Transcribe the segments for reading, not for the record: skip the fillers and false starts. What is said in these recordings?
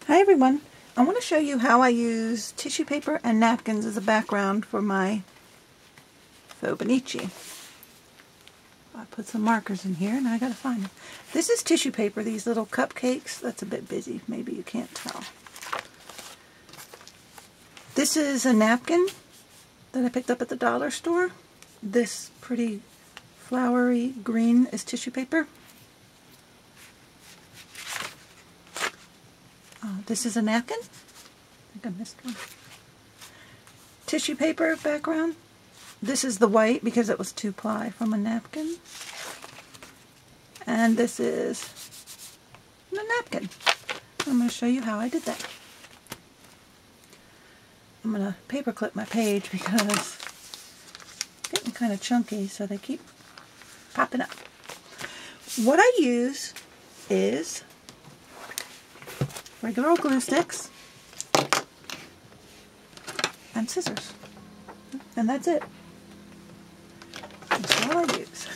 Hi everyone, I want to show you how I use tissue paper and napkins as a background for my Fauxbonichi. I put some markers in here and I gotta find them. This is tissue paper, these little cupcakes. That's a bit busy, maybe you can't tell. This is a napkin that I picked up at the dollar store. This pretty flowery green is tissue paper. This is a napkin. I think I missed one. Tissue paper background. This is the white because it was 2-ply from a napkin. And this is a napkin. I'm going to show you how I did that. I'm going to paper clip my page because it's getting kind of chunky, so they keep popping up. What I use is regular old glue sticks and scissors, and that's it. That's all I use.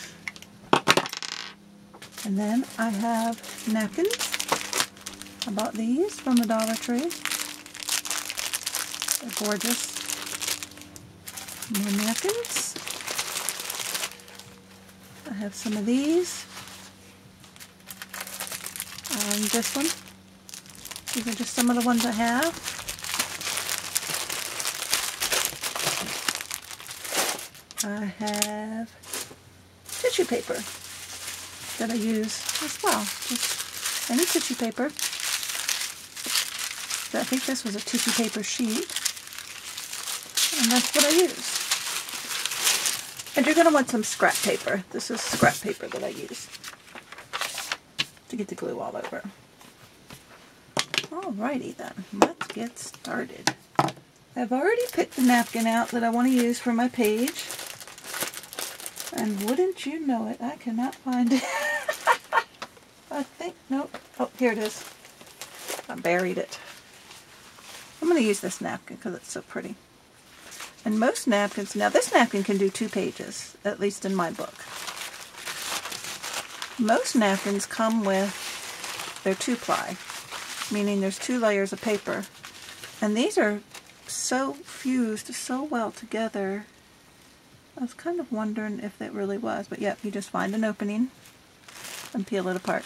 And then I have napkins. I bought these from the Dollar Tree. They're gorgeous. More napkins. I have some of these. This one. These are just some of the ones I have. I have tissue paper that I use as well. Just any tissue paper. I think this was a tissue paper sheet. And that's what I use. And you're going to want some scrap paper. This is scrap paper that I use to get the glue all over. Alrighty then, let's get started. I've already picked the napkin out that I want to use for my page. And wouldn't you know it, I cannot find it. I think, nope. Oh, here it is. I buried it. I'm going to use this napkin because it's so pretty. And most napkins, now this napkin can do 2 pages, at least in my book. Most napkins come with, they're 2-ply, meaning there's 2 layers of paper. And these are so fused so well together. I was kind of wondering if it really was, but yep, you just find an opening and peel it apart.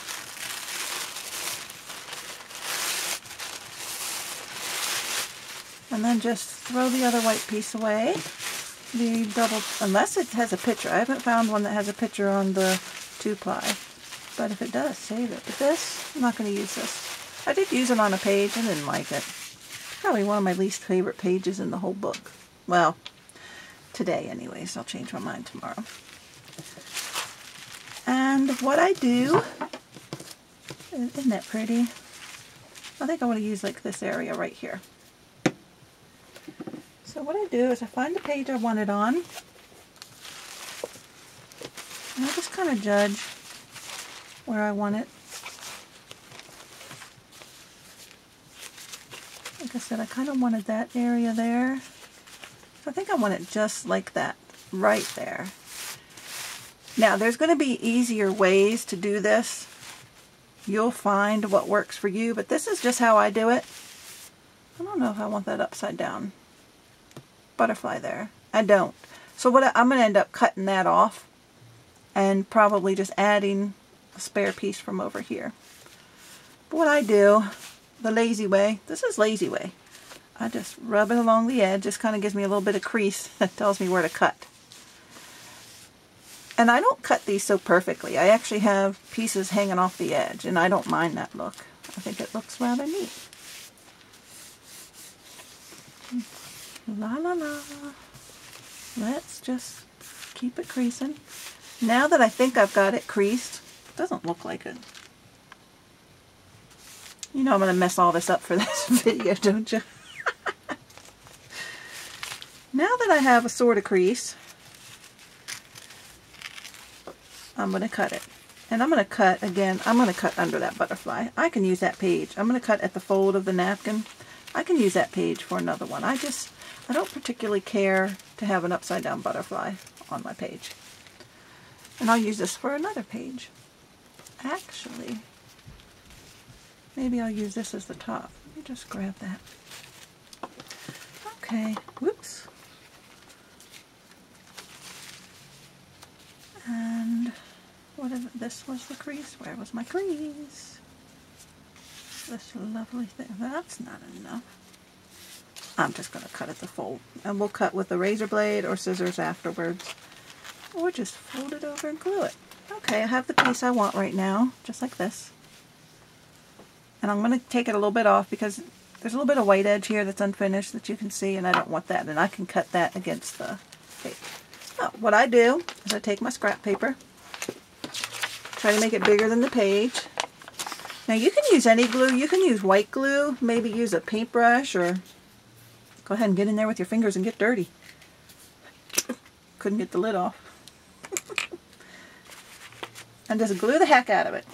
And then just throw the other white piece away. The double, unless it has a picture. I haven't found one that has a picture on the 2-ply. But if it does, save it. But this, I'm not going to use this. I did use it on a page. I didn't like it. Probably one of my least favorite pages in the whole book. Well, today anyways. I'll change my mind tomorrow. And what I do, isn't that pretty? I think I want to use like this area right here. So what I do is I find the page I want it on, and I just kind of judge where I want it. Like I said, I kind of wanted that area there. So I think I want it just like that, right there. Now there's going to be easier ways to do this. You'll find what works for you, but this is just how I do it. I don't know if I want that upside down butterfly there. I don't. So what I'm going to end up cutting that off and probably just adding a spare piece from over here. But what I do, the lazy way, this is lazy way. I just rub it along the edge. Just kind of gives me a little bit of crease that tells me where to cut. And I don't cut these so perfectly. I actually have pieces hanging off the edge, and I don't mind that look. I think it looks rather neat. La la la. Let's just keep it creasing. Now that I think I've got it creased, it doesn't look like it. You know I'm going to mess all this up for this video, don't you? Now that I have a sort of crease, I'm going to cut it. And I'm going to cut, again, I'm going to cut under that butterfly. I can use that page. I'm going to cut at the fold of the napkin. I can use that page for another one. I don't particularly care to have an upside down butterfly on my page. And I'll use this for another page. Actually, Maybe I'll use this as the top. Let me just grab that. Okay, whoops. And what is it? This was the crease. Where was my crease? This lovely thing. That's not enough. I'm just going to cut at the fold. And we'll cut with a razor blade or scissors afterwards. Or just fold it over and glue it. Okay, I have the piece I want right now, just like this. And I'm going to take it a little bit off because there's a little bit of white edge here that's unfinished that you can see, and I don't want that. And I can cut that against the tape. So what I do is I take my scrap paper, try to make it bigger than the page. Now you can use any glue. You can use white glue, maybe use a paintbrush, or go ahead and get in there with your fingers and get dirty. Couldn't get the lid off. And just glue the heck out of it.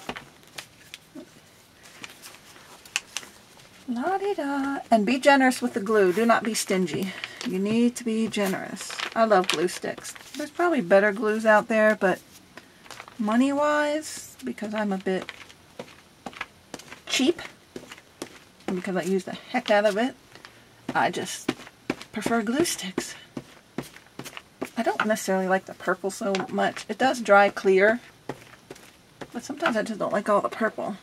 La-di-da. And be generous with the glue. Do not be stingy. You need to be generous. I love glue sticks. There's probably better glues out there, but money-wise, because I'm a bit cheap, and because I use the heck out of it, I just prefer glue sticks. I don't necessarily like the purple so much. It does dry clear, but sometimes I just don't like all the purple.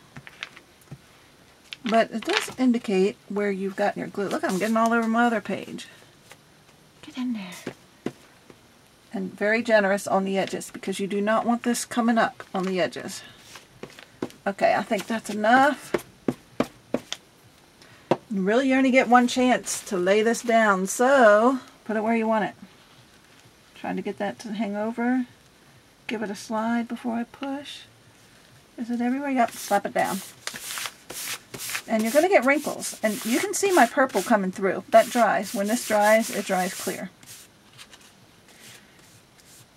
But it does indicate where you've gotten your glue. Look, I'm getting all over my other page. Get in there. And very generous on the edges because you do not want this coming up on the edges. Okay, I think that's enough. Really, you only get one chance to lay this down, so put it where you want it. Trying to get that to hang over. Give it a slide before I push. Is it everywhere? Yep, slap it down. And you're going to get wrinkles. And you can see my purple coming through. That dries. When this dries, it dries clear.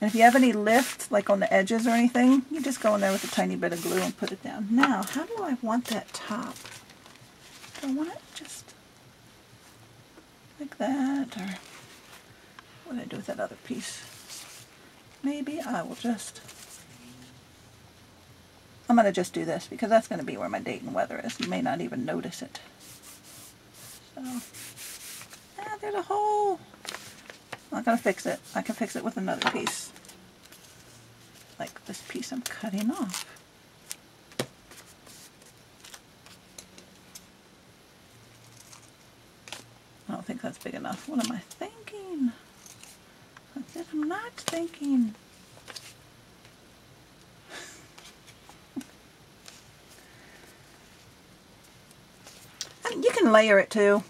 And if you have any lift, like on the edges or anything, you just go in there with a tiny bit of glue and put it down. Now, how do I want that top? Do I want it just like that? Or what do I do with that other piece? Maybe I will just... I'm going to just do this because that's going to be where my date and weather is. You may not even notice it. So, there's a hole. I'm not going to fix it. I can fix it with another piece. Like this piece I'm cutting off. I don't think that's big enough. What am I thinking? I'm not thinking. You can layer it too.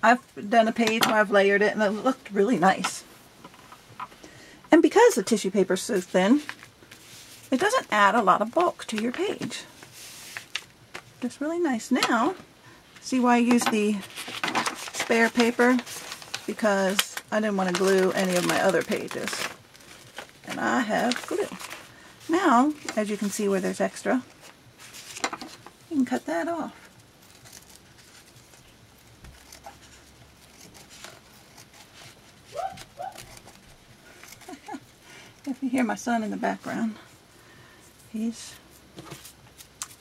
I've done a page where I've layered it and it looked really nice. And because the tissue paper is so thin, it doesn't add a lot of bulk to your page. Just really nice. Now, see why I used the spare paper? Because I didn't want to glue any of my other pages. And I have glue. Now, as you can see where there's extra, you can cut that off. If you hear my son in the background,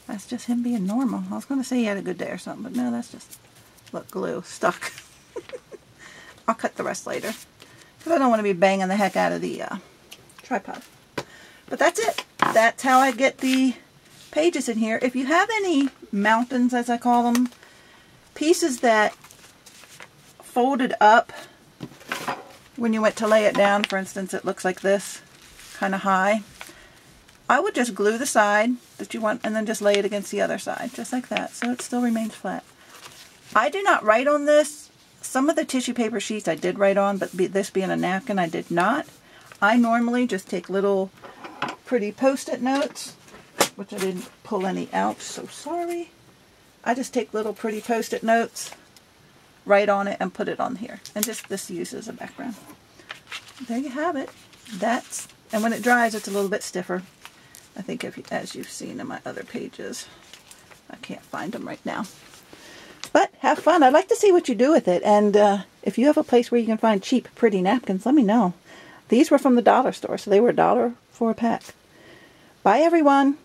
that's just him being normal. I was going to say he had a good day or something, but no, that's just, look, glue, stuck. I'll cut the rest later, because I don't want to be banging the heck out of the tripod. But that's it. That's how I get the pages in here. If you have any mountains, as I call them, pieces that folded up when you went to lay it down, for instance, it looks like this, kind of high, I would just glue the side that you want and then just lay it against the other side, just like that, so it still remains flat. I do not write on this. Some of the tissue paper sheets I did write on, but this being a napkin, I did not. I normally just take little pretty post-it notes, which I didn't pull any out, so sorry. I just take little pretty post-it notes, write on it, and put it on here, and just this uses a background. There you have it. And when it dries, it's a little bit stiffer. I think as you've seen in my other pages. I can't find them right now. But have fun. I'd like to see what you do with it. And if you have a place where you can find cheap, pretty napkins, let me know. These were from the dollar store, so they were $1 for a pack. Bye, everyone.